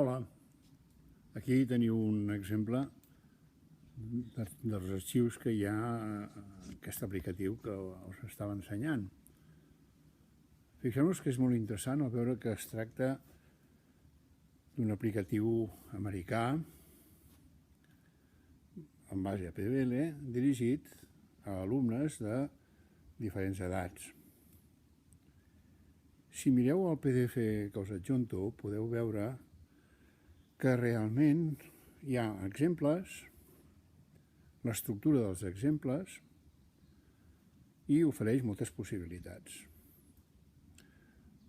Hola, aquí teniu un exemple dels arxius que hi ha en aquest aplicatiu que us estava ensenyant. Fixeu-vos que és molt interessant al veure que es tracta d'un aplicatiu americà en base a PBL dirigit a alumnes de diferents edats. Si mireu el PDF que us adjunto, podeu veure que realment hi ha exemples, l'estructura dels exemples i ofereix moltes possibilitats.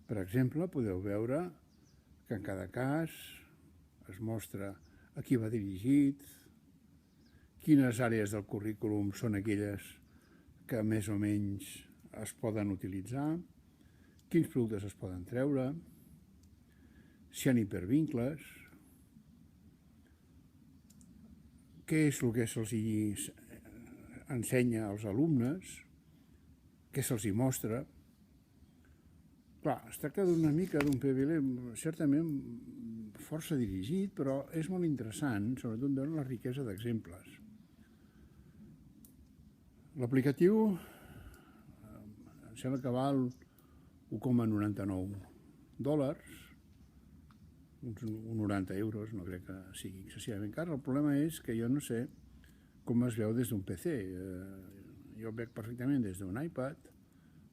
Per exemple, podeu veure que en cada cas es mostra a qui va dirigit, quines àrees del currículum són aquelles que més o menys es poden utilitzar, quins productes es poden treure, si hi ha hipervincles, què és el que se'ls ensenya als alumnes, què se'ls mostra. Clar, es tracta d'una mica d'un PBL certament força dirigit, però és molt interessant, sobretot veure la riquesa d'exemples. L'aplicatiu em sembla que val $1,99, uns 90 euros, no crec que sigui excessivament car. El problema és que jo no sé com es veu des d'un PC. Jo el veig perfectament des d'un iPad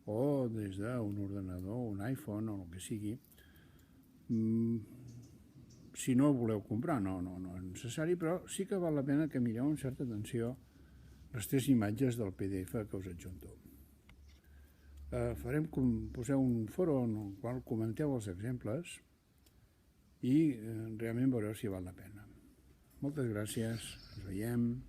o des d'un ordenador, un iPhone o el que sigui. Si no el voleu comprar, no és necessari, però sí que val la pena que mireu amb certa atenció les 3 imatges del PDF que us adjunto. Poseu un foro en el qual comenteu els exemples i realment veureu si val la pena. Moltes gràcies, ens veiem.